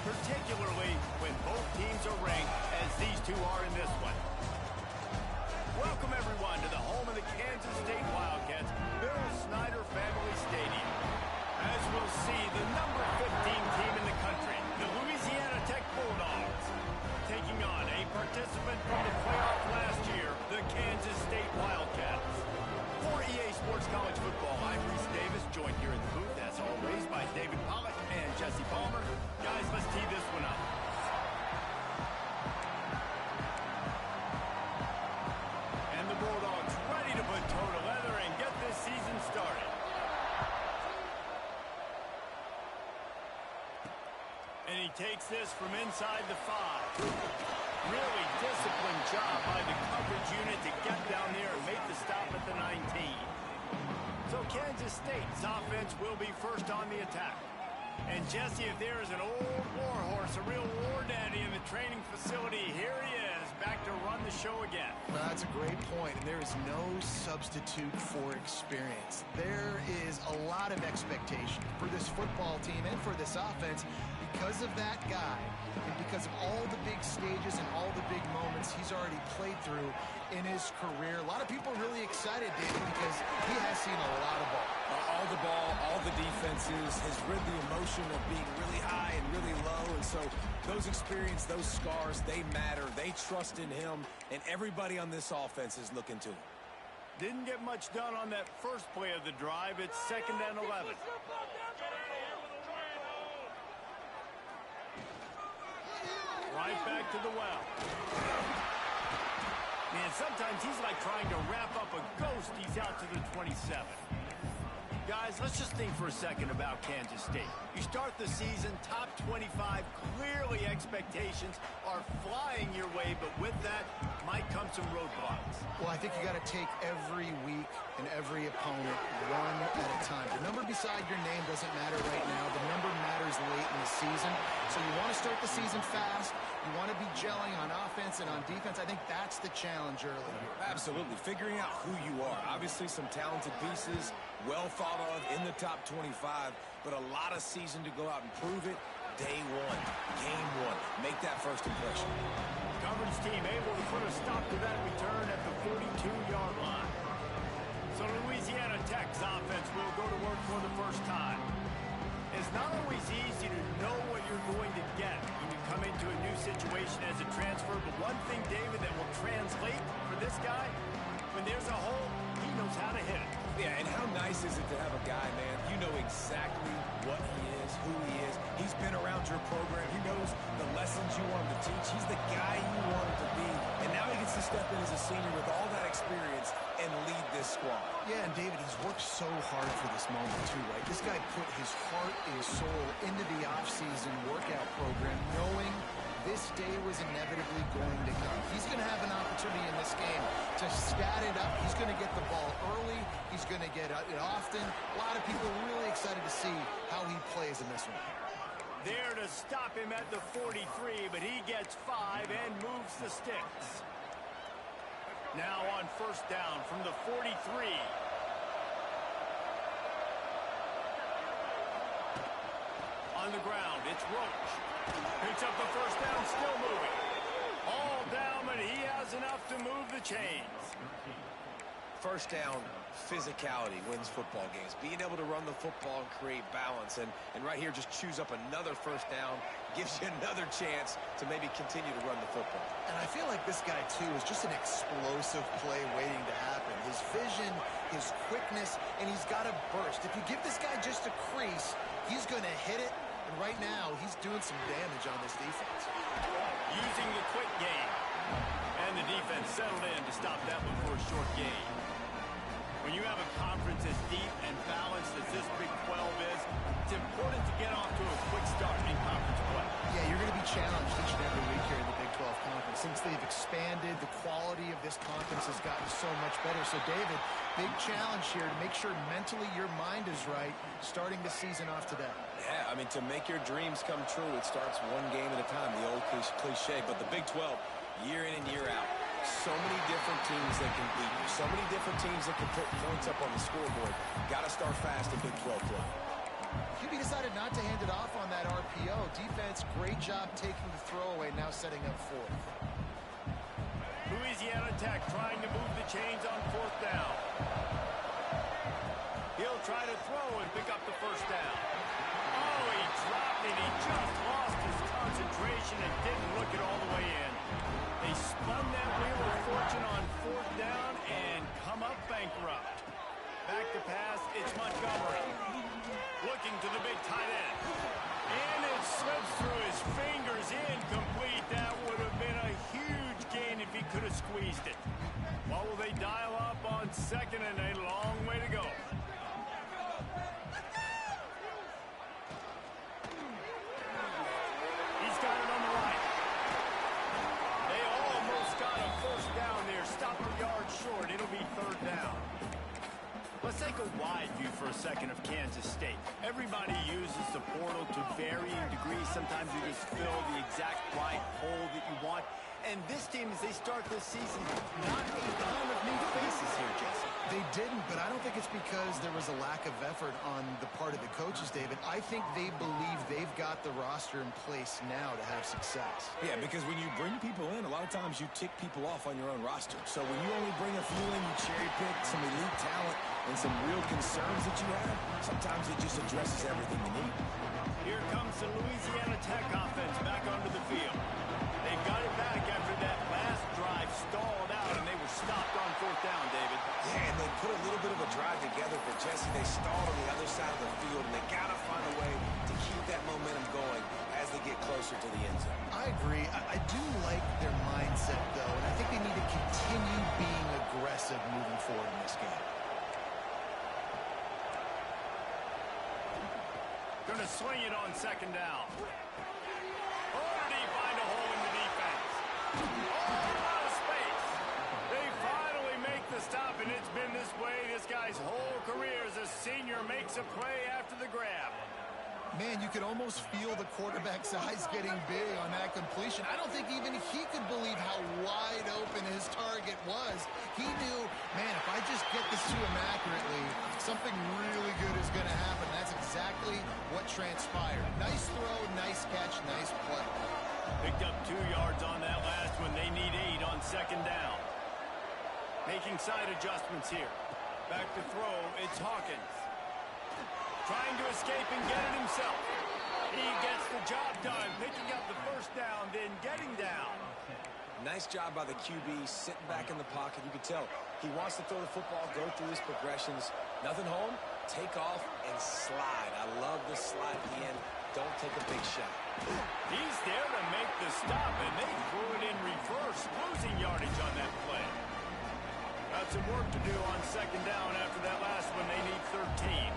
particularly when both teams are ranked as these two are in this one. Welcome, everyone, to the home of the Kansas State Wildcats, Bill Snyder Family Stadium. As we'll see, the number 15 team in the country, the Louisiana Tech Bulldogs, taking on a participant from the playoff last year, the Kansas State Wildcats. For EA Sports College Football, I'm Reese Davis, joined here in the booth, as always, by David Pollock and Jesse Palmer. Guys, let's tee this one up. And the Bulldogs ready to put toe to leather and get this season started. And he takes this from inside the 5. Really disciplined job by the coverage unit to get down there and make the stop at the 19. So Kansas State's offense will be first on the attack. And Jesse, if there is an old war horse, a real war daddy in the training facility, here he is, back to run the show again. Well, that's a great point, and there is no substitute for experience. There is a lot of expectation for this football team and for this offense because of that guy and because of all the big stages and all the big moments he's already played through in his career. A lot of people are really excited, David, because he has seen a lot of ball. All the ball, all the defenses, has rid the emotion of being really high and really low, and so those experiences, those scars, they matter. They trust in him, and everybody on this offense is looking to him. Didn't get much done on that first play of the drive. It's 2nd and 11. Right back to the well. Man, sometimes he's like trying to wrap up a ghost. He's out to the 27. Guys, let's just think for a second about Kansas State. You start the season, top 25, clearly expectations are flying your way, but with that might come some roadblocks. Well, I think you got to take every week and every opponent one at a time. The number beside your name doesn't matter right now. The number matters late in the season. So you want to start the season fast. You want to be gelling on offense and on defense. I think that's the challenge early here. Absolutely. Figuring out who you are. Obviously, some talented pieces, well thought of in the top 25, but a lot of season to go out and prove it. Day one, game one. Make that first impression. Coverage team able to put a stop to that return at the 42-yard line. So Louisiana Tech's offense will go to work for the first time. It's not always easy to know what you're going to get when you come into a new situation as a transfer, but one thing, David, that will translate for this guy, when there's a hole, he knows how to hit it. Yeah, and how nice is it to have a guy, man, you know exactly what he is, who he is. He's been around your program. He knows the lessons you want him to teach. He's the guy you want him to be. And now he gets to step in as a senior with all that experience and lead this squad. Yeah, and David, he's worked so hard for this moment too, right? This guy put his heart and soul into the offseason workout program, knowing this day was inevitably going to come. He's going to have an opportunity in this game to stat it up. He's going to get the ball early. He's going to get it often. A lot of people are really excited to see how he plays in this one. There to stop him at the 43, but he gets 5 and moves the sticks. Now on first down from the 43. On the ground, it's Roach. Picks up the first down, still moving. All down, but he has enough to move the chains. First down, physicality wins football games. Being able to run the football and create balance. And right here, just choose up another first down. Gives you another chance to maybe continue to run the football. And I feel like this guy, too, is just an explosive play waiting to happen. His vision, his quickness, and he's got a burst. If you give this guy just a crease, he's going to hit it. And right now, he's doing some damage on this defense. Using the quick game. And the defense settled in to stop that one for a short gain. When you have a conference as deep and balanced as this Big 12 is, it's important to get off to a quick start in conference play. Yeah, you're going to be challenged each and every week here in the Big 12 Conference. Since they've expanded, the quality of this conference has gotten so much better. So, David, big challenge here to make sure mentally your mind is right starting the season off today. Yeah, I mean, to make your dreams come true, it starts one game at a time, the old cliche. But the Big 12, year in and year out, so many different teams that can beat you, so many different teams that can put points up on the scoreboard. Got to start fast in Big 12 play. QB decided not to hand it off on that RPO. defense, great job taking the throwaway, now setting up fourth. Louisiana Tech trying to move the chains on fourth down. He'll try to throw and pick up the first down. Oh, he dropped it. He just lost his concentration and didn't look it all the way in. They spun that wheel of fortune on fourth down and come up bankrupt. Back to pass, it's Montgomery. Looking to the big tight end. And it slips through his fingers, incomplete. That would have been a huge gain if he could have squeezed it. What will they dial up on second and a long way to go? He's got it on the right. They almost got a first down there. Stopped a yard short. It'll be third down. Let's take a wide view for a second of Kansas State. Everybody uses the portal to varying degrees. Sometimes you just fill the exact right hole that you want. And this team, as they start this season, not a ton of new faces here, Jesse. They didn't, but I don't think it's because there was a lack of effort on the part of the coaches, David. I think they believe they've got the roster in place now to have success. Yeah, because when you bring people in, a lot of times you tick people off on your own roster. So when you only bring a few in, you cherry pick some elite talent and some real concerns that you have, sometimes it just addresses everything you need. Here comes the Louisiana Tech offense back onto the field. They got it back after that last drive stalled out, and they were stopped on fourth down, David. Yeah, and they put a little bit of a drive together for Jesse. They stalled on the other side of the field, and they got to find a way to keep that momentum going as they get closer to the end zone. I agree. I do like their mindset, though, and I think they need to continue being aggressive moving forward in this game. Going to swing it on second down. Oh, did he find a hole in the defense? Oh, a lot of space. They finally make the stop, and it's been this way this guy's whole career as a senior makes a play after the grab. Man, you could almost feel the quarterback's eyes getting big on that completion. I don't think even he could believe how wide open his target was. He knew, man, if I just get this to him accurately, something really good is going to happen. That's exactly what transpired. Nice throw, nice catch, nice play. Picked up 2 yards on that last one. They need 8 on second down. Making side adjustments here. Back to throw, it's Hawkins. Trying to escape and get it himself. He gets the job done, picking up the first down, then getting down. Nice job by the QB, sitting back in the pocket. You can tell he wants to throw the football, go through his progressions. Nothing home, take off, and slide. I love the slide at the end. Don't take a big shot. He's there to make the stop, and they threw it in reverse, losing yardage on that play. Got some work to do on second down after that last one. They need 13.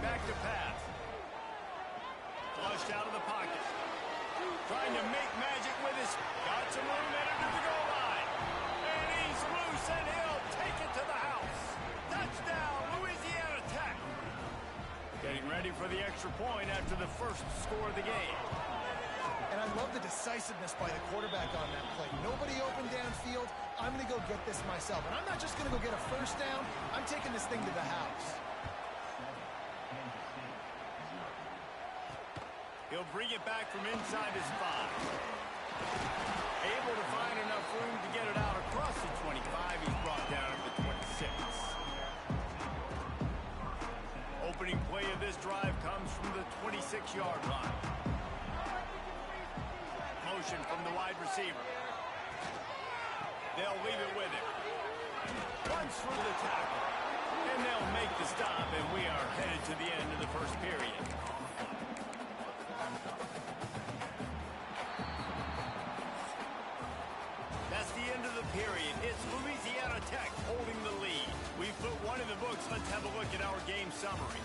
Back to pass. Flushed out of the pocket. Trying to make magic with his. Got some room headed to the goal line. And he's loose, and he'll take it to the house. Touchdown, Louisiana Tech. Getting ready for the extra point after the first score of the game. And I love the decisiveness by the quarterback on that play. Nobody open downfield. I'm going to go get this myself. And I'm not just going to go get a first down. I'm taking this thing to the house. He'll bring it back from inside his 5. Able to find enough room to get it out across the 25. He's brought down at the 26. Opening play of this drive comes from the 26-yard line. Motion from the wide receiver. They'll leave it with him. Runs through the tackle. And they'll make the stop, and we are headed to the end of the first period. That's the end of the period. It's Louisiana Tech holding the lead. We've put one in the books. Let's have a look at our game summary.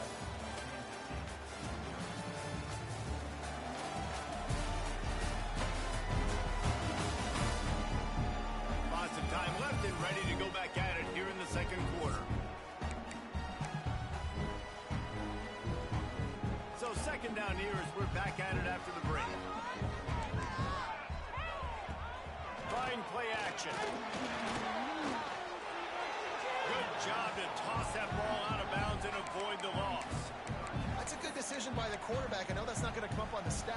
Lots of time left and ready to go back at it here in the second quarter. So second down here as we're back at it after the break. Fine play action. Good job to toss that ball out of bounds and avoid the loss. That's a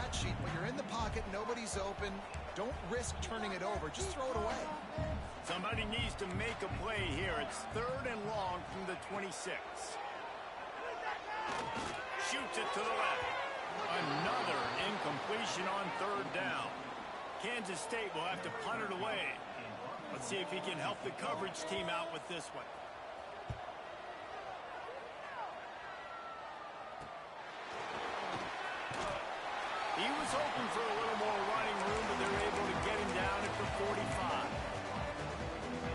stat sheet, but you're in the pocket, nobody's open. Don't risk turning it over. Just throw it away. Somebody needs to make a play here. It's 3rd and long from the 26. Shoots it to the left. Another incompletion on 3rd down. Kansas State will have to punt it away. Let's see if he can help the coverage team out with this one. He was hoping for a little more running room, but they're able to get him down at the 45.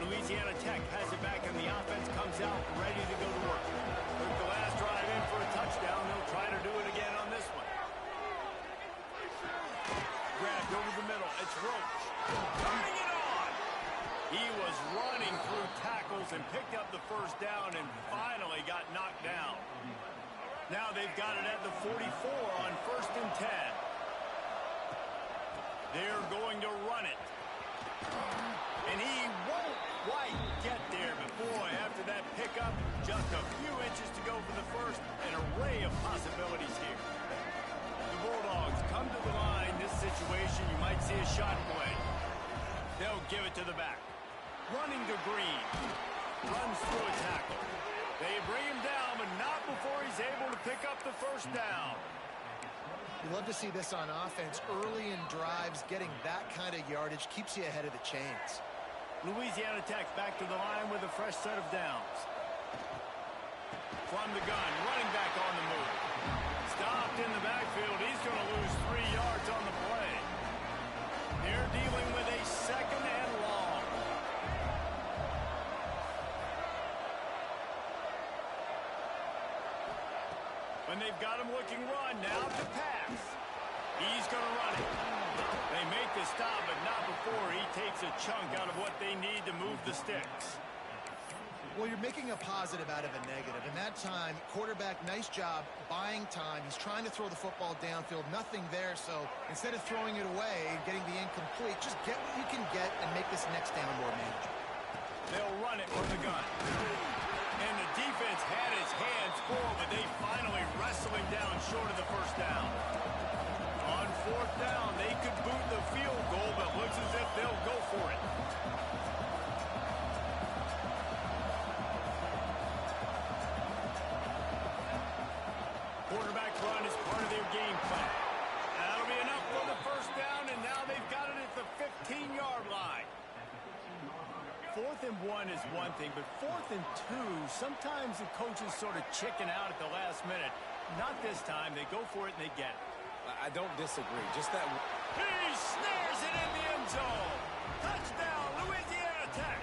Louisiana Tech has it back, and the offense comes out ready to go to work. Took the last drive in for a touchdown. They'll try to do it again on this one. Grabbed over the middle. It's Roach. Turning it on. He was running through tackles and picked up the 1st down and finally got knocked down. Now they've got it at the 44 on 1st and 10. They're going to run it. And he won't quite get there. But boy, after that pickup, just a few inches to go for the 1st. An array of possibilities here. The Bulldogs come to the line. This situation, you might see a shot play. They'll give it to the back. Running to Green. Runs through a tackle. They bring him down, but not before he's able to pick up the 1st down. You love to see this on offense. Early in drives, getting that kind of yardage keeps you ahead of the chains. Louisiana Tech back to the line with a fresh set of downs. From the gun, running back on the move. Stopped in the backfield. He's going to lose 3 yards on the play. They're dealing with a 2nd and long. When they've got him looking run, now to pass. He's going to run it. They make the stop, but not before he takes a chunk out of what they need to move the sticks. Well, you're making a positive out of a negative. In that time, quarterback, nice job buying time. He's trying to throw the football downfield. Nothing there, so instead of throwing it away and getting the incomplete, just get what you can get and make this next down more manageable. They'll run it from the gun. And the defense had his hands full, but they finally wrestle him down short of the 1st down. On 4th down, they could boot the field goal, but looks as if they'll go for it. Quarterback run is part of their game plan. That'll be enough for the 1st down, and now they've got it at the 15-yard line. 4th and 1 is one thing, but 4th and 2, sometimes the coaches sort of chicken out at the last minute. Not this time. They go for it and they get it. I don't disagree. Just that. He snares it in the end zone. Touchdown, Louisiana Tech.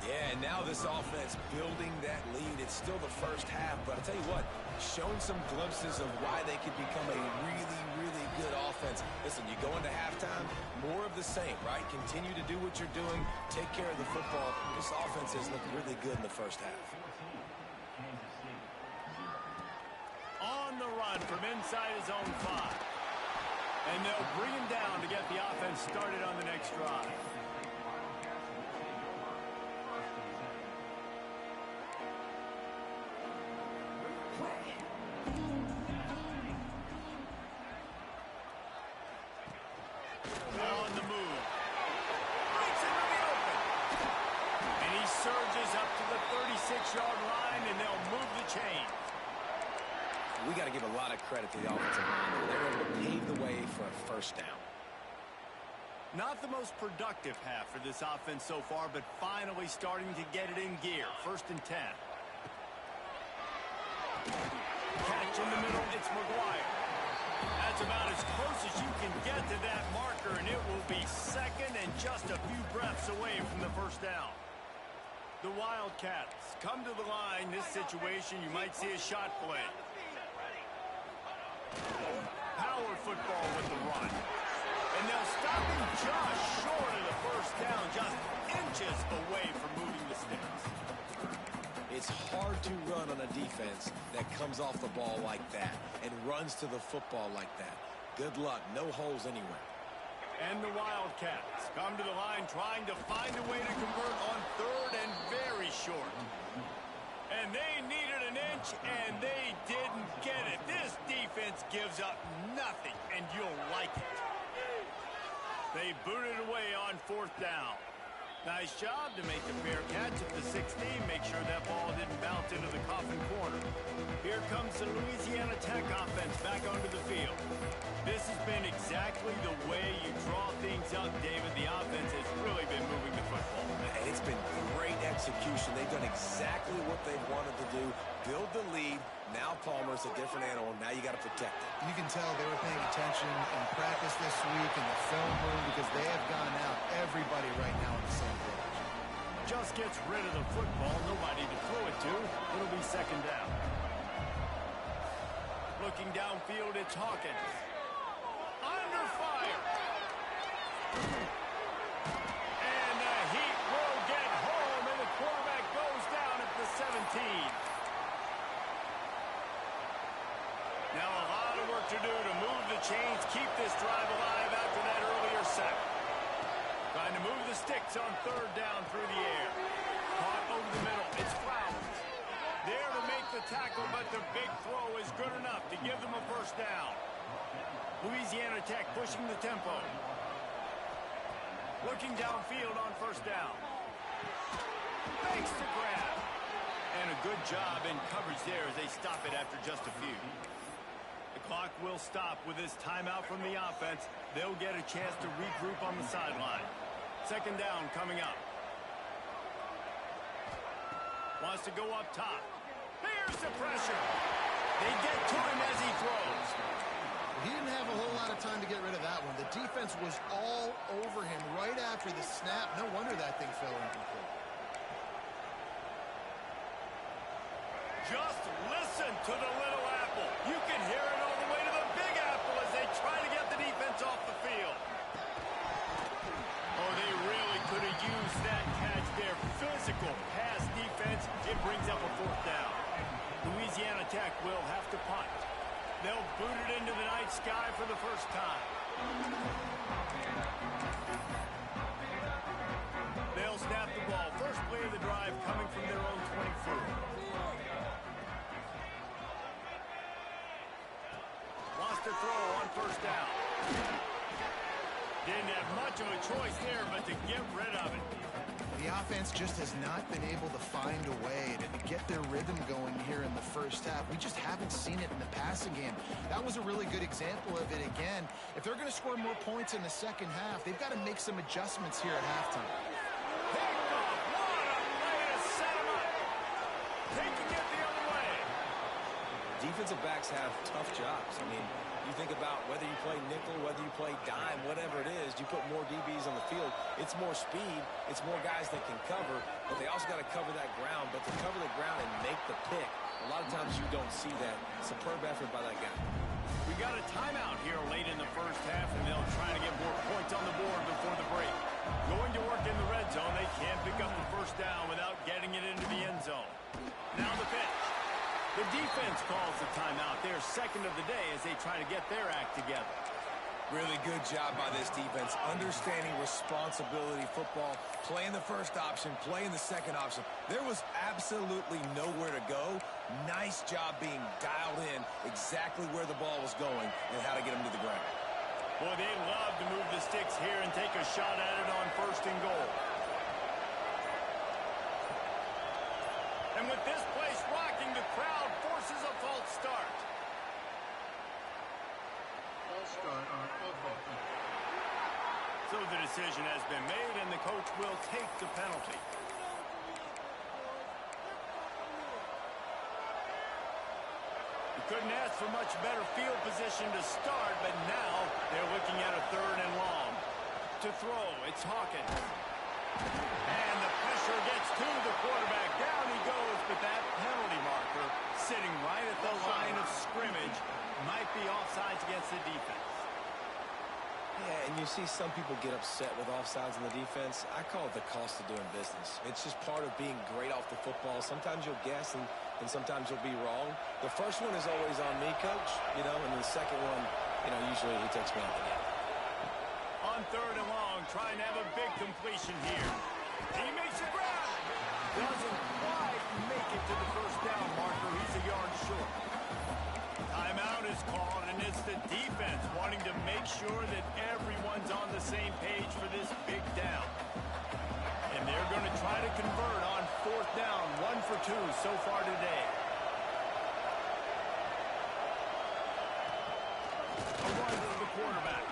Yeah, and now this offense building that lead. It's still the 1st half, but I'll tell you what, showing some glimpses of why they could become a really, really good offense. Listen, you go into halftime, more of the same, right? Continue to do what you're doing, take care of the football. This offense has looked really good in the 1st half. On the run from inside his own 5. And they'll bring him down to get the offense started on the next drive. On the move. Breaks into the open. And he surges up to the 36-yard line, and they'll move the chain. We got to give a lot of credit to the offensive line. They're able to pave the way for a 1st down. Not the most productive half for this offense so far, but finally starting to get it in gear. 1st and 10. Catch in the middle, it's McGuire. That's about as close as you can get to that marker, and it will be 2nd and just a few breaths away from the 1st down. The Wildcats come to the line. This situation, you might see a shot play. Power football with the run. And they'll stop him just short of the 1st down, just inches away from moving the sticks. It's hard to run on a defense that comes off the ball like that and runs to the football like that. Good luck. No holes anywhere. And the Wildcats come to the line trying to find a way to convert on 3rd and very short. And they needed an inch, pitch, and they didn't get it. This defense gives up nothing, and you'll like it. They booted away on 4th down. Nice job to make the fair catch at the 16. Make sure that ball didn't bounce into the coffin corner. Here comes the Louisiana Tech offense back onto the field. This has been exactly the way you draw things up, David. The offense has really been moving the football. And it's been great execution. They've done exactly what they wanted to do. Build the lead. Now Palmer's a different animal. Now you got to protect it. You can tell they were paying attention in practice this week in the film room because they have gone out. Everybody right now on the same page. Just gets rid of the football. Nobody to throw it to. It'll be 2nd down. Looking downfield, it's Hawkins. Under fire. And the Heat will get home, and the quarterback goes down at the 17. Now a lot of work to do to move the chains, keep this drive alive after that earlier sack. Trying to move the sticks on 3rd down through the air. Caught over the middle. It's Flowers. There to make the tackle, but the big throw is good enough to give them a 1st down. Louisiana Tech pushing the tempo. Looking downfield on 1st down. Makes the grab. And a good job in coverage there as they stop it after just a few. The clock will stop with this timeout from the offense. They'll get a chance to regroup on the sideline. 2nd down coming up. Wants to go up top. Here's the pressure. They get to him as he throws. He didn't have a whole lot of time to get rid of that one. The defense was all over him right after the snap. No wonder that thing fell incomplete. Just listen to the Little Apple. You can hear it all the way to the Big Apple as they try to get the defense off the field. Oh, they really could have used that catch there. Physical pass defense. It brings up a 4th down. Louisiana Tech will have to punt. They'll boot it into the night sky for the 1st time. They'll snap the ball. First play of the drive coming from their own 24. Wants to throw on 1st down. Didn't have much of a choice there, but to get rid of it. The offense just has not been able to find a way to get their rhythm going here in the 1st half. We just haven't seen it in the passing game. That was a really good example of it again. If they're going to score more points in the 2nd half, they've got to make some adjustments here at halftime. Picked off. What a way to set him up. Taking it the other way. Defensive backs have tough jobs. I mean, you think about whether you play nickel, whether you play dime, whatever it is, you put more DBs on the field. It's more speed. It's more guys that can cover, but they also got to cover that ground. But to cover the ground and make the pick, a lot of times you don't see that. Superb effort by that guy. We got a timeout here late in the 1st half, and they'll try to get more points on the board before the break. Going to work in the red zone. They can't pick up the 1st down without getting it into the end zone. Now the pitch. The defense calls the timeout. They're 2nd of the day as they try to get their act together. Really good job by this defense. Understanding responsibility football. Playing the 1st option, playing the 2nd option. There was absolutely nowhere to go. Nice job being dialed in exactly where the ball was going and how to get them to the ground. Boy, they love to move the sticks here and take a shot at it on 1st and goal. And with this place rocking, the crowd forces a false start. False start on football. So the decision has been made, and the coach will take the penalty. You couldn't ask for much better field position to start, but now they're looking at a 3rd and long. To throw, it's Hawkins. And the pressure gets to the quarterback. Down he goes, but that penalty marker sitting right at the line of scrimmage might be offsides against the defense. Yeah, and you see some people get upset with offsides in the defense. I call it the cost of doing business. It's just part of being great off the football. Sometimes you'll guess, and sometimes you'll be wrong. The first one is always on me, coach, and the second one, usually he takes me out the game. On 3rd and long, trying to have a big completion here. He makes a grab. Doesn't quite make it to the 1st down marker. He's a yard the defense wanting to make sure that everyone's on the same page for this big down. And they're going to try to convert on 4th down, 1 for 2 so far today. A run for the quarterback.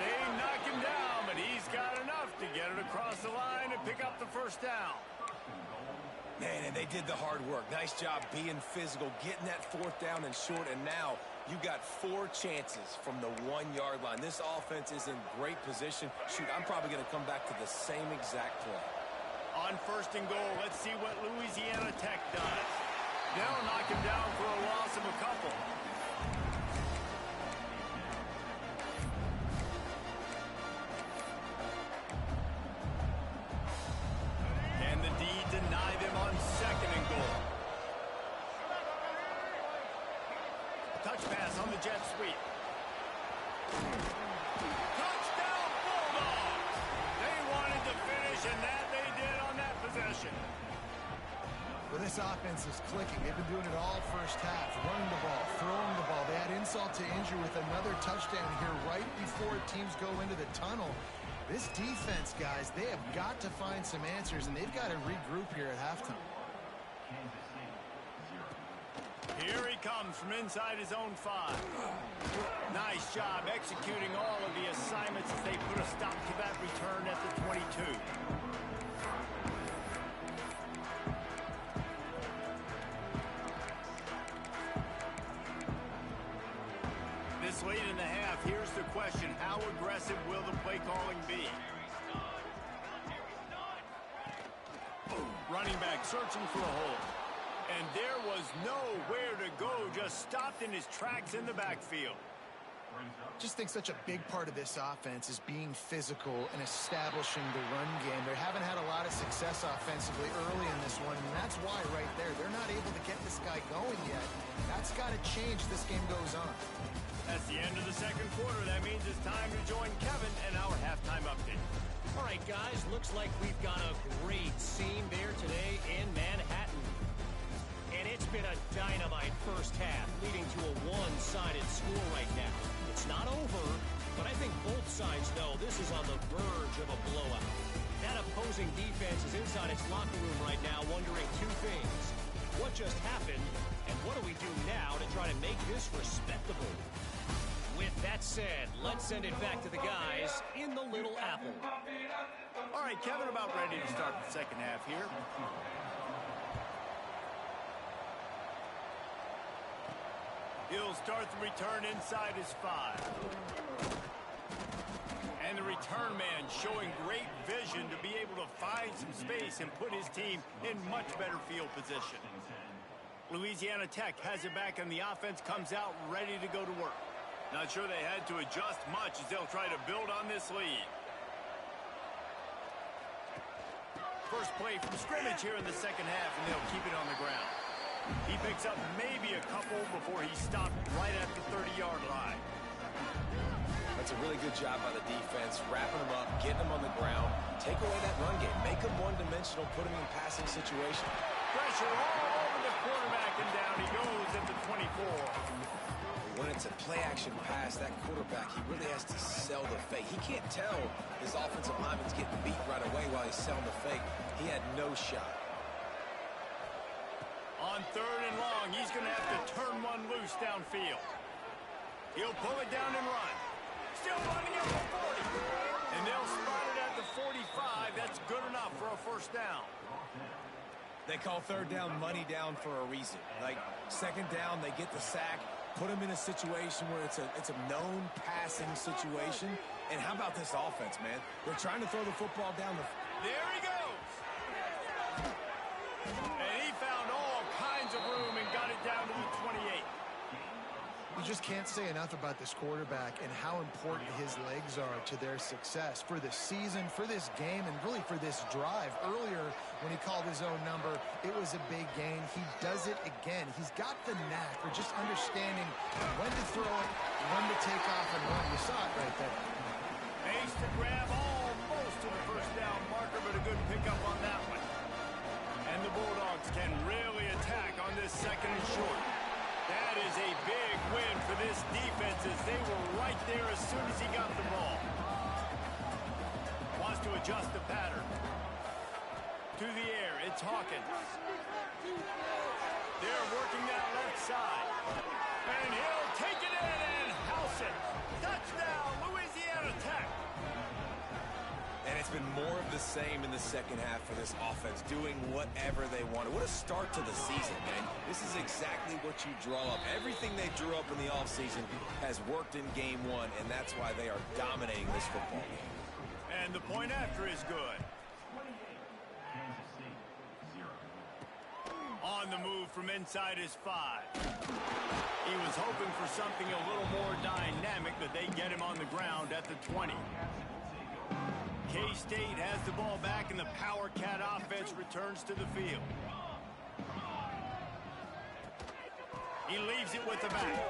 They knock him down, but he's got enough to get it across the line and pick up the 1st down. Man, and they did the hard work. Nice job being physical, getting that 4th down and short, and now you got 4 chances from the 1-yard line. This offense is in great position. Shoot, I'm probably going to come back to the same exact play. On 1st and goal, let's see what Louisiana Tech does. They'll knock him down for a loss of a couple. And the D deny them on 2nd and goal. Touch pass on the jet sweep. Touchdown Bulldogs! They wanted to finish, and that they did on that possession. Well, this offense is clicking. They've been doing it all first half. Running the ball, throwing the ball. They had insult to injury with another touchdown here right before teams go into the tunnel. This defense, guys, they have got to find some answers, and they've got to regroup here at halftime. Here he comes from inside his own 5. Nice job executing all of the assignments as they put a stop to that return at the 22. This late in the half, here's the question: how aggressive will the play calling be? Running back searching for a hole. And there was nowhere to go, just stopped in his tracks in the backfield. Just think such a big part of this offense is being physical and establishing the run game. They haven't had a lot of success offensively early in this one, and that's why right there, they're not able to get this guy going yet. That's got to change as this game goes on. That's the end of the 2nd quarter. That means it's time to join Kevin and our halftime update. All right, guys, looks like we've got a great scene there today in Manhattan. And it's been a dynamite first half, leading to a one-sided score right now. It's not over, but I think both sides know this is on the verge of a blowout. That opposing defense is inside its locker room right now wondering 2 things. What just happened, and what do we do now to try to make this respectable? With that said, let's send it back to the guys in the Little Apple. All right, Kevin, about ready to start the 2nd half here. He'll start the return inside his 5. And the return man showing great vision to be able to find some space and put his team in much better field position. Louisiana Tech has it back, and the offense comes out ready to go to work. Not sure they had to adjust much as they'll try to build on this lead. First play from scrimmage here in the 2nd half, and they'll keep it on the ground. He picks up maybe a couple before he stopped right at the 30-yard line. That's a really good job by the defense, wrapping them up, getting them on the ground, take away that run game, make them one-dimensional, put them in passing situation. Pressure all over the quarterback, and down he goes at the 24. When it's a play-action pass, that quarterback, he really has to sell the fake. He can't tell his offensive lineman's getting beat right away while he's selling the fake. He had no shot. On 3rd and long, he's going to have to turn one loose downfield. He'll pull it down and run. Still running at the 40. And they'll spot it at the 45. That's good enough for a 1st down. They call 3rd down money down for a reason. Like 2nd down, they get the sack, put them in a situation where it's a known passing situation. And how about this offense, man? They're trying to throw the football down the... There he goes. And he found all kinds of room and got it down to the 28. You just can't say enough about this quarterback and how important his legs are to their success for this season, for this game, and really for this drive. Earlier, when he called his own number, it was a big gain. He does it again. He's got the knack for just understanding when to throw it, when to take off, and when. You saw it right there. Ace to grab almost to the 1st down marker, but a good pickup on that one. And the Bulldogs can really attack on this 2nd and short. That is a big win for this defense is they were right there as soon as he got the ball. Wants to adjust the pattern. To the air, it's Hawkins. They're working that left side. And he'll take it in and house it. Touchdown, Louisiana Tech. And it's been more of the same in the second half for this offense, doing whatever they wanted. What a start to the season, man. This is exactly what you draw up. Everything they drew up in the offseason has worked in game one, and that's why they are dominating this football game. And the point after is good. On the move from inside his 5. He was hoping for something a little more dynamic, but they get him on the ground at the 20. K-State has the ball back, and the Power Cat offense returns to the field. He leaves it with the back.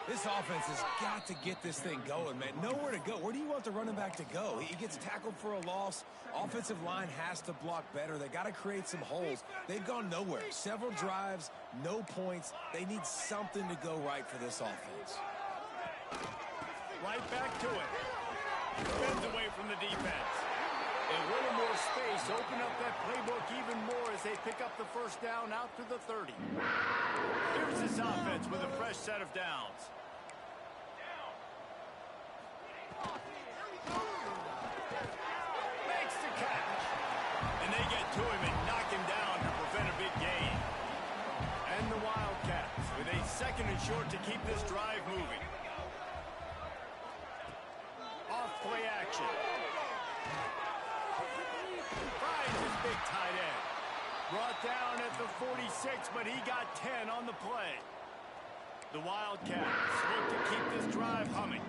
This offense has got to get this thing going, man. Nowhere to go. Where do you want the running back to go? He gets tackled for a loss. Offensive line has to block better. They got to create some holes. They've gone nowhere. Several drives, no points. They need something to go right for this offense. Right back to it. Spins away from the defense. A little more space. Open up that playbook even more as they pick up the first down out to the 30. Here's this offense with a fresh set of downs. Makes the catch. And they get to him and knock him down to prevent a big gain. And the Wildcats with a second and short to keep this drive moving. Off-play action. Finds his big tight end. Brought down at the 46, but he got 10 on the play. The Wildcats look to keep this drive humming.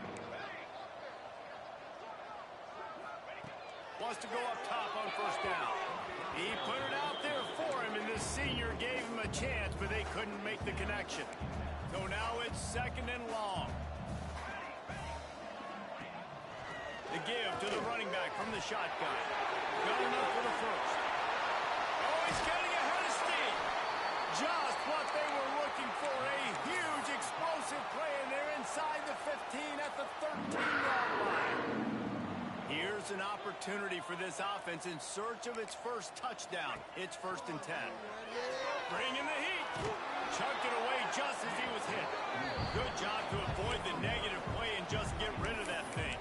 Wants to go up top on first down. He put it out there for him, and the senior gave him a chance, but they couldn't make the connection. So now it's second and long. The give to the running back from the shotgun. Good enough for the first. Oh, he's getting ahead of steam. Just what they were looking for. A huge explosive play, and they're inside the 15 at the 13-yard line. Here's an opportunity for this offense in search of its first touchdown. It's 1st and 10. Bring in the heat. Chucked it away just as he was hit. Good job to avoid the negative play and just get rid of that thing.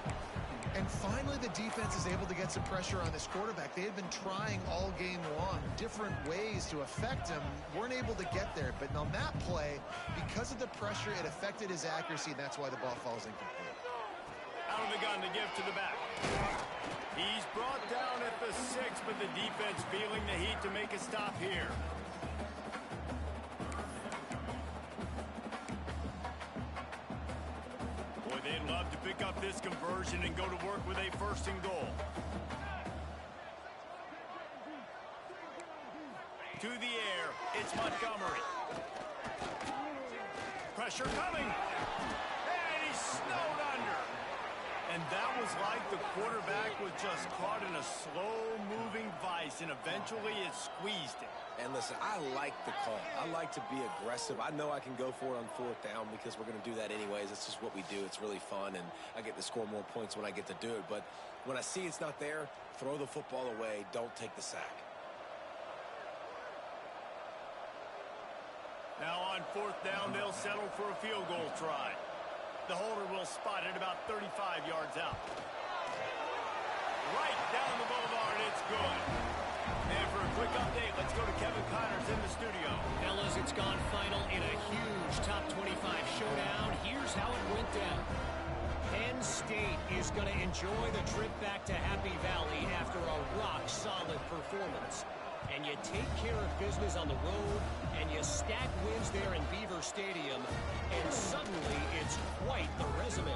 And finally, the defense is able to get some pressure on this quarterback. They had been trying all game long different ways to affect him. Weren't able to get there. But on that play, because of the pressure, it affected his accuracy, and that's why the ball falls incomplete. Out of the gun to give to the back. He's brought down at the 6, but the defense feeling the heat to make a stop here. Boy, they'd love to pick up this conversion and go to work with a 1st and goal. To the air, it's Montgomery. Pressure coming. And he's snowed under. And that was like the quarterback was just caught in a slow-moving vice, and eventually it squeezed him. And listen, I like the call. I like to be aggressive. I know I can go for it on 4th down because we're going to do that anyways. It's just what we do. It's really fun, and I get to score more points when I get to do it. But when I see it's not there, throw the football away. Don't take the sack. Now on 4th down, they'll settle for a field goal try. The holder will spot it about 35 yards out. Right down the boulevard, it's good. And for a quick update, let's go to Kevin Connors in the studio. Fellas, it's gone final in a huge top 25 showdown. Here's how it went down. Penn State is going to enjoy the trip back to Happy Valley after a rock-solid performance. And you take care of business on the road, and you stack wins there in Beaver Stadium, and suddenly it's quite the resume.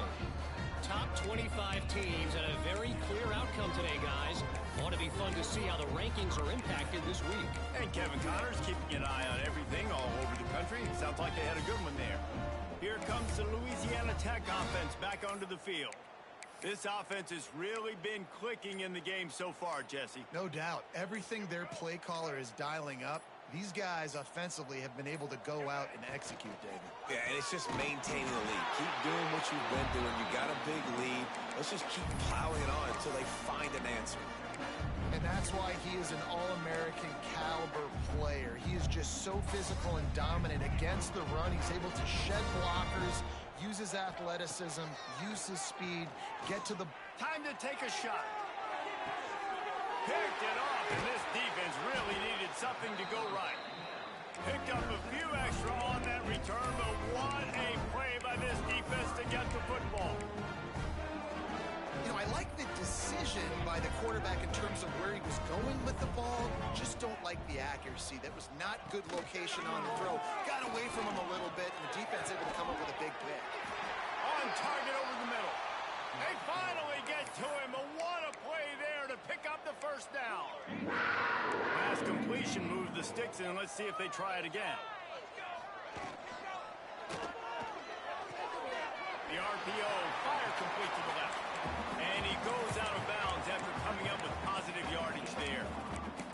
Top 25 teams and a very clear outcome today, guys. Ought to be fun to see how the rankings are impacted this week. And Kevin Connors keeping an eye on everything all over the country. Sounds like they had a good one there. Here comes the Louisiana Tech offense back onto the field. This offense has really been clicking in the game so far, Jesse. No doubt. Everything their play caller is dialing up These guys offensively have been able to go out and execute, David. Yeah, and it's just maintaining the lead. Keep doing what you've been doing. You got a big lead. Let's just keep plowing it on until they find an answer. And that's why he is an All-American caliber player. He is just so physical and dominant against the run. He's able to shed blockers, use his athleticism, use his speed, get to the... Time to take a shot. Picked it off, and this defense really needed something to go right. Picked up a few extra on that return, but what a play by this defense to get the football. You know, I like the decision by the quarterback in terms of where he was going with the ball. Just don't like the accuracy. That was not good location on the throw. Got away from him a little bit, and the defense able to come up with a big pick. On target over the middle. They finally get to him, but what a play there to pick up the first down. Pass completion moves the sticks in. Let's see if they try it again. The RPO, fire complete to the left. And he goes out of bounds after coming up with positive yardage there.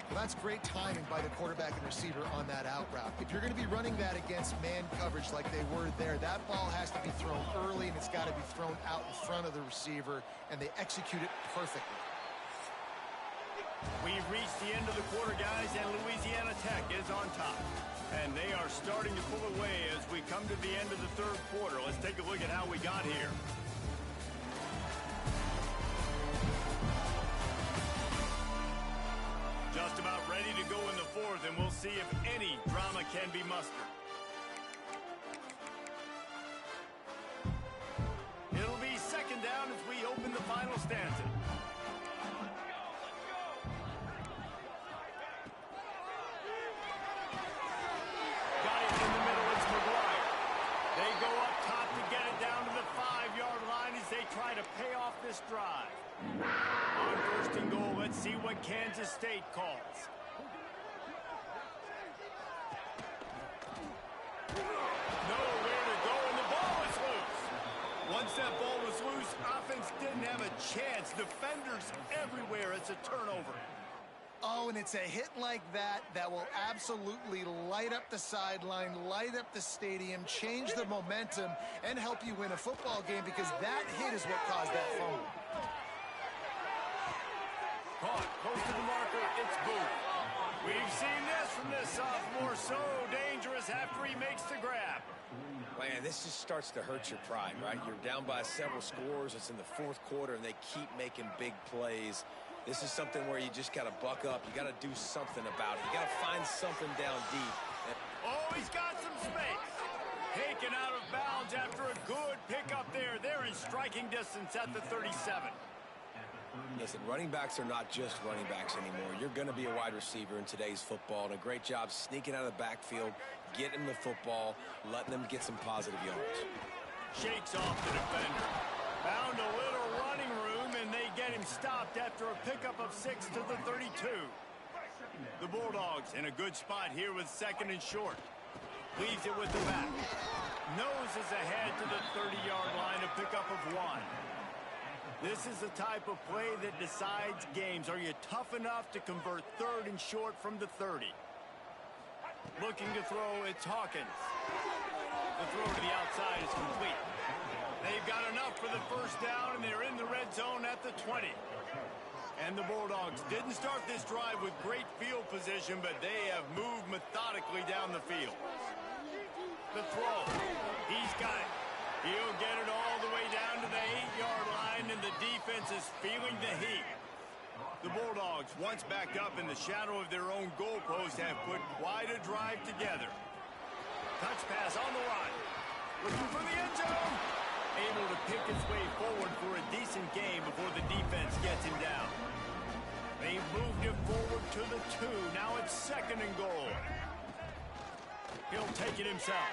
Well, that's great timing by the quarterback and receiver on that out route. If you're going to be running that against man coverage like they were there, that ball has to be thrown early, and it's got to be thrown out in front of the receiver, and they execute it perfectly. We've reached the end of the quarter, guys, and Louisiana Tech is on top. And they are starting to pull away as we come to the end of the third quarter. Let's take a look at how we got here. Just about ready to go in the fourth, and we'll see if any drama can be mustered. It'll be second down as we open the final stanza. Got it in the middle, it's McGuire. They go up top to get it down to the 5-yard line as they try to pay off this drive. On first and goal, let's see what Kansas State calls. Nowhere to go, and the ball is loose. Once that ball was loose, offense didn't have a chance. Defenders everywhere. It's a turnover. Oh, and it's a hit like that that will absolutely light up the sideline, light up the stadium, change the momentum, and help you win a football game, because that hit is what caused that fumble. Caught, close to the marker, it's Booth. We've seen this from this sophomore, so dangerous after he makes the grab. Man, this just starts to hurt your pride, right? You're down by several scores. It's in the fourth quarter, and they keep making big plays. This is something where you just got to buck up. You got to do something about it. You got to find something down deep. Oh, he's got some space. Taken out of bounds after a good pickup there. They're in striking distance at the 37. Listen, running backs are not just running backs anymore. You're going to be a wide receiver in today's football, and a great job sneaking out of the backfield, getting the football, letting them get some positive yards. Shakes off the defender. Found a little running room, and they get him stopped after a pickup of 6 to the 32. The Bulldogs in a good spot here with second and short. Leaves it with the back. Noses ahead to the 30-yard line, a pickup of 1. This is the type of play that decides games. Are you tough enough to convert third and short from the 30? Looking to throw, it's Hawkins. The throw to the outside is complete. They've got enough for the first down, and they're in the red zone at the 20. And the Bulldogs didn't start this drive with great field position, but they have moved methodically down the field. The throw, he's got it. He'll get it all the way down to the 8-yard line, and the defense is feeling the heat. The Bulldogs, once backed up in the shadow of their own goalpost, have put quite a drive together. Touch pass on the run. Looking for the end zone. Able to pick his way forward for a decent game before the defense gets him down. They moved it forward to the 2. Now it's second and goal. He'll take it himself.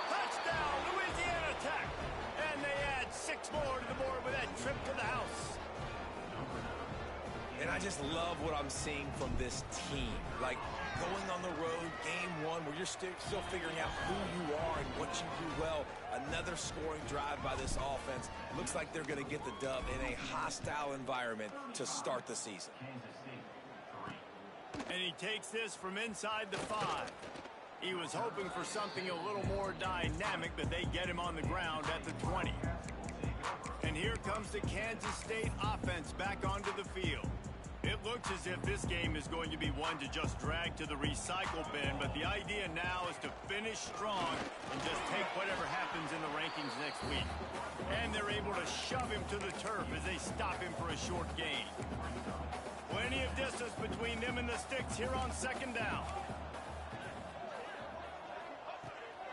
Touchdown, Louisiana Tech. And they add 6 more to the board with that trip to the house. And I just love what I'm seeing from this team. Like, going on the road, game 1, where you're still figuring out who you are and what you do well. Another scoring drive by this offense. Looks like they're going to get the dub in a hostile environment to start the season. And he takes this from inside the 5. He was hoping for something a little more dynamic, but they get him on the ground at the 20. And here comes the Kansas State offense back onto the field. It looks as if this game is going to be one to just drag to the recycle bin, but the idea now is to finish strong and just take whatever happens in the rankings next week. And they're able to shove him to the turf as they stop him for a short gain. Plenty of distance between them and the sticks here on second down.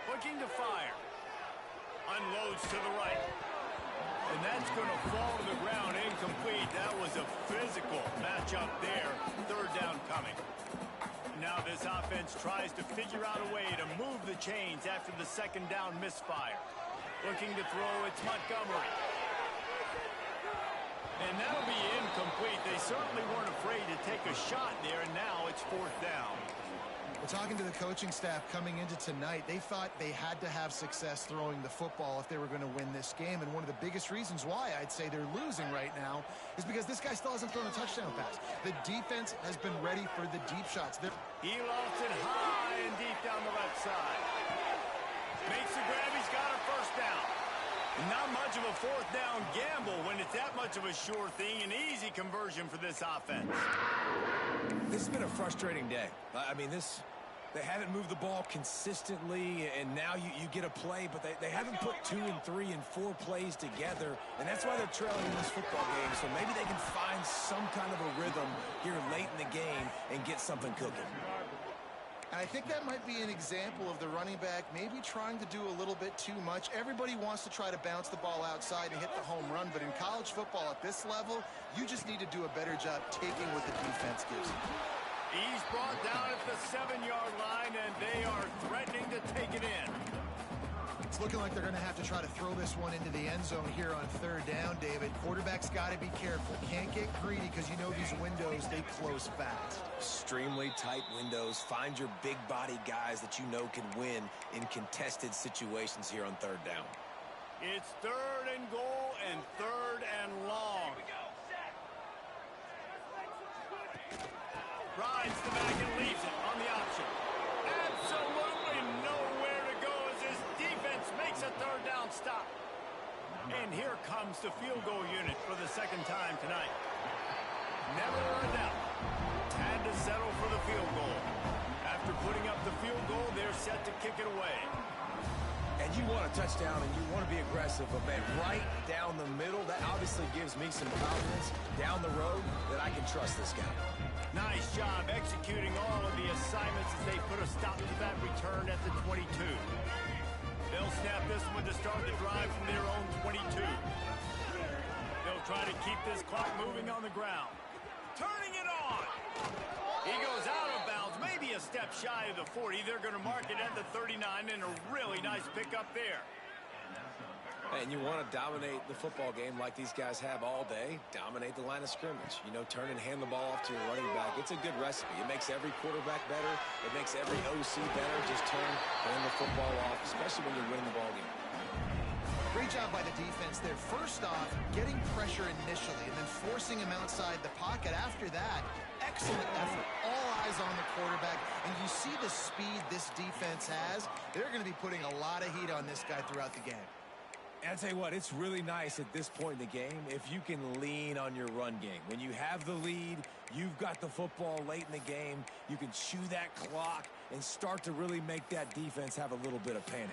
Looking to fire. Unloads to the right. And that's going to fall to the ground incomplete. That was a physical matchup there. Third down coming. Now this offense tries to figure out a way to move the chains after the second down misfire. Looking to throw, it's Montgomery. And that'll be incomplete. They certainly weren't afraid to take a shot there, and now it's fourth down. Well, talking to the coaching staff coming into tonight, they thought they had to have success throwing the football if they were going to win this game. And one of the biggest reasons why I'd say they're losing right now is because this guy still hasn't thrown a touchdown pass. The defense has been ready for the deep shots. He lofts it high and deep down the left side. Makes the grab. He's got a first down. Not much of a fourth down gamble when it's that much of a sure thing. An easy conversion for this offense. This has been a frustrating day. I mean, they haven't moved the ball consistently, and now you get a play, but they haven't put 2 and 3 and 4 plays together, and that's why they're trailing in this football game. So maybe they can find some kind of a rhythm here late in the game and get something cooking. And I think that might be an example of the running back maybe trying to do a little bit too much. Everybody wants to try to bounce the ball outside and hit the home run, but in college football at this level, you just need to do a better job taking what the defense gives you. He's brought down at the 7-yard line, and they are threatening to take it in. It's looking like they're going to have to try to throw this one into the end zone here on third down, David. Quarterback's got to be careful. Can't get greedy because you know these windows, they close fast. Extremely tight windows. Find your big body guys that you know can win in contested situations here on third down. It's third and goal and third and long. Rides the back and leaves it on the option. Absolutely nowhere to go as his defense makes a third down stop. And here comes the field goal unit for the second time tonight. Never a doubt. Had to settle for the field goal. After putting up the field goal, they're set to kick it away. And you want a touchdown and you want to be aggressive, but man, right down the middle, that obviously gives me some confidence down the road that I can trust this guy. Nice job executing all of the assignments as they put a stop to that return at the 22. They'll snap this one to start the drive from their own 22. They'll try to keep this clock moving on the ground. Turning it on. He goes out of bounds, maybe a step shy of the 40. They're going to mark it at the 39, and a really nice pickup there. And you want to dominate the football game like these guys have all day. Dominate the line of scrimmage. You know, turn and hand the ball off to your running back. It's a good recipe. It makes every quarterback better. It makes every OC better. Just turn and hand the football off, especially when you're winning the ball game. Great job by the defense there. First off, getting pressure initially and then forcing him outside the pocket. After that, excellent effort. All eyes on the quarterback. And you see the speed this defense has. They're going to be putting a lot of heat on this guy throughout the game. And I'll tell you what, it's really nice at this point in the game if you can lean on your run game. When you have the lead, you've got the football late in the game, you can chew that clock and start to really make that defense have a little bit of panic.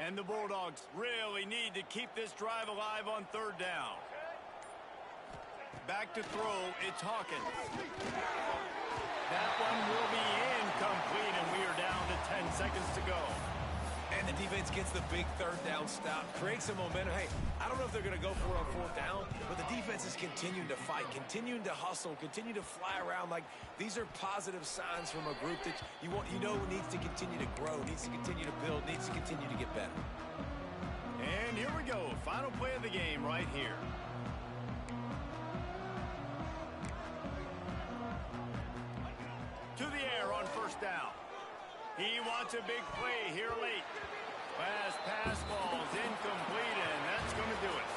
And the Bulldogs really need to keep this drive alive on third down. Back to throw, it's Hawkins. That one will be incomplete, and we are down to 10 seconds to go. And the defense gets the big third down stop, creates some momentum. Hey, I don't know if they're going to go for it on fourth down, but the defense is continuing to fight, continuing to hustle, continue to fly around. Like, these are positive signs from a group that you know needs to continue to grow, needs to continue to build, needs to continue to get better. And here we go, final play of the game right here. To the air on first down. He wants a big play here late. Last pass ball's incomplete, and that's going to do it.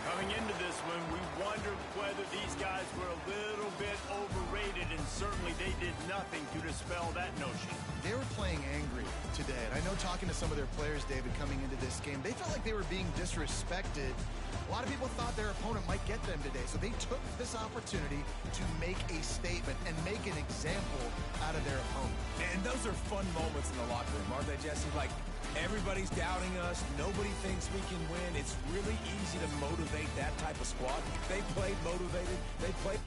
Coming into this one, we wondered whether these guys were a little bit overrated, and certainly they did nothing to dispel that notion. They were playing angry today, and I know talking to some of their players, David, coming into this game, they felt like they were being disrespected. A lot of people thought their opponent might get them today, so they took this opportunity to make a statement and make an example out of their opponent. And those are fun moments in the locker room, aren't they, Jesse? Like, everybody's doubting us. Nobody thinks we can win. It's really easy to motivate that type of squad. They played motivated. They played...